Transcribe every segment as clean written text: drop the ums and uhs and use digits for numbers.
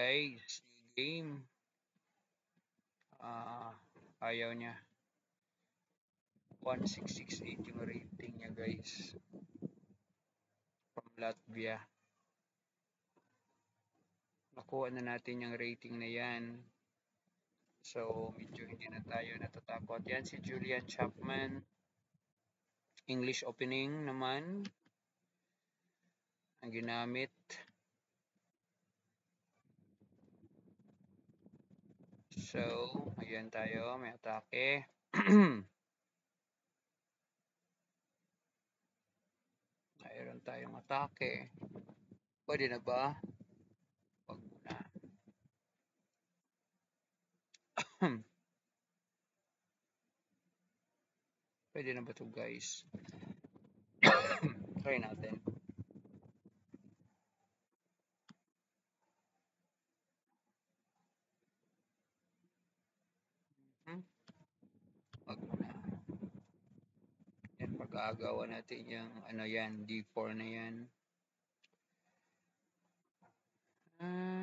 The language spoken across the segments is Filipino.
Guys, new game. Ayaw niya. 1668 yung rating niya guys. From Latvia. Nakuha na natin yung rating na yan. So, medyo hindi na tayo natatakot. Yan si Julian Chapman. English opening naman. Ang ginamit. So, ayan tayo. May atake. Mayroon tayong atake. Pwede na ba? Wag na. Pwede na ba ito guys? Try natin. Wag na. Yan, pag-aagawan natin yung ano yan, D4 na yan.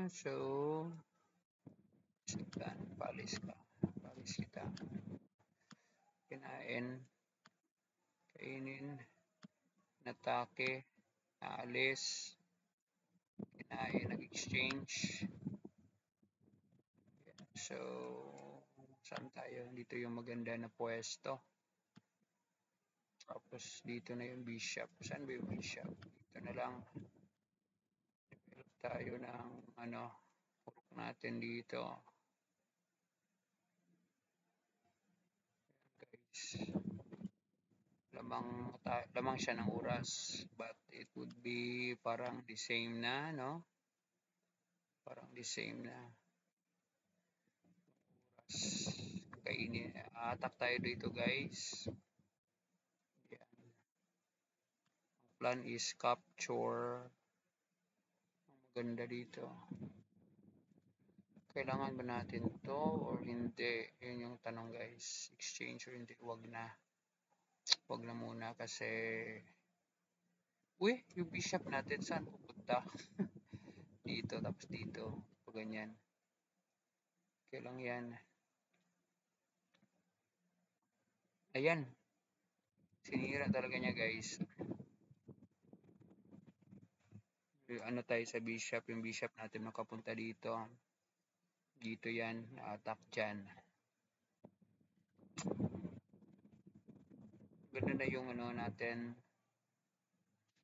So, palis ka. Palis kita. Kinain. Kainin. Natake. Naalis. Kinain. Nag-exchange. So, saan tayo? Dito yung maganda na pwesto. Tapos, dito na yung bishop. Saan ba yung bishop? Dito na lang. Develop tayo ng ano, hook natin dito. Guys. Lamang siya ng oras, but it would be parang the same na, no? Parang the same na oras. Kainin. Attack tayo dito guys. Yan. Ang plan is capture. Ang maganda dito. Kailangan ba natin to or hindi? Yun yung tanong guys. Exchange or hindi? Wag na. Wag na muna kasi yung bishop natin saan pupunta? Dito, tapos dito. Pag ganyan. Kailang yan. Ayan. Sinira talaga niya guys. Ano tayo sa bishop. Yung bishop natin makapunta dito. Dito yan. Na-attack dyan. Ganda na yung ano natin.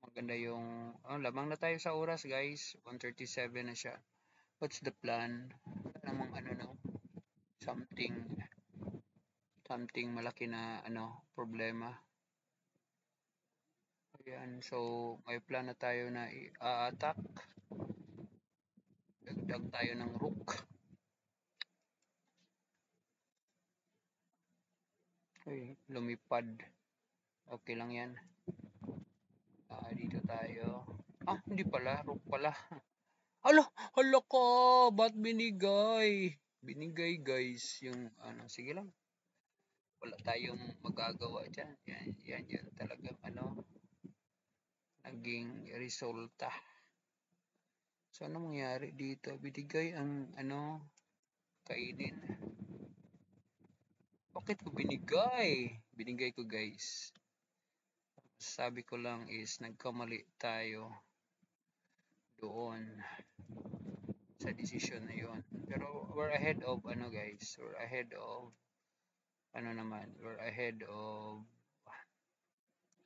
Maganda yung lamang na tayo sa oras guys. 1:37 na siya. What's the plan? Namang ano no? Something malaki na ano problema. Ayan, so may plan na tayo na i-attack. Dagdag tayo ng rook. Ay, lumipad. Okay lang yan. Dito tayo. Hindi pala. Rook pala. Hala ka! Ba't binigay? Binigay guys. Yung ano, sige lang. Wala tayong magagawa dyan. Yan talagang ano, naging resulta. So, ano mangyari dito? Binigay ang ano, kainin. Bakit ko binigay? Binigay ko guys. Sabi ko lang is nagkamali tayo doon sa decision na yun. Pero we're ahead of ano guys. We're ahead of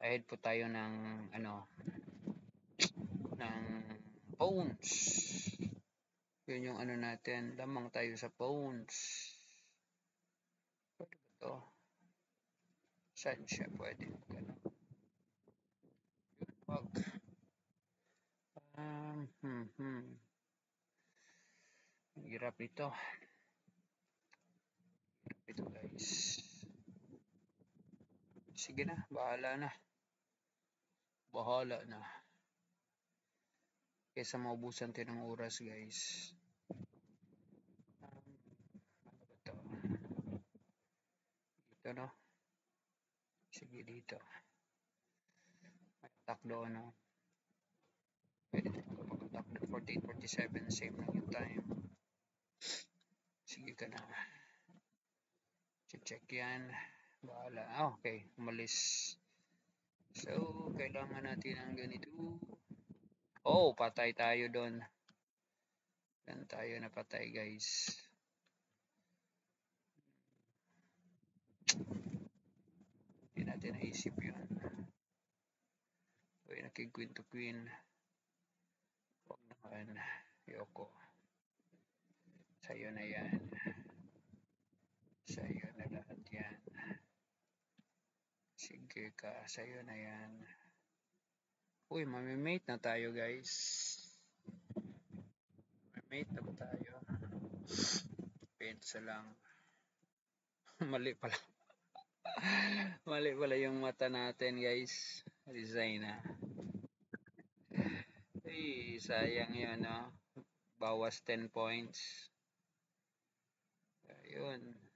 ahead po tayo ng ano ng pawns. Yun yung ano natin. Lamang tayo sa pawns. Pwede ba to? Saan siya pwede? Ganun. Wag. Hirap ito. Ito guys. Sige na, bahala na. Kaysa maubusan tayo ng oras guys. Ano ba ito? Dito no? Sige dito. May attack doon no? Pwede tayo mag-attack doon. 48-47, same lang yung time. Sige ka na. Check yan. Bahala. Okay. Umalis. So, kailangan natin ang ganito. Oh, patay tayo doon. Yan tayo napatay, guys. Hindi natin naisip yun. Okay, naki-queen to queen. Huwag naman. Yoko. Sa'yo na yan. Sa'yo na lahat yan. Sige ka. Sa'yo na yan. Uy, mamimate na tayo, guys. Mamimate na ba tayo? Pensa lang. Mali pala. Mali pala yung mata natin, guys. Resign na. Ay, sayang yun, no? Bawas 10 points. Ayun.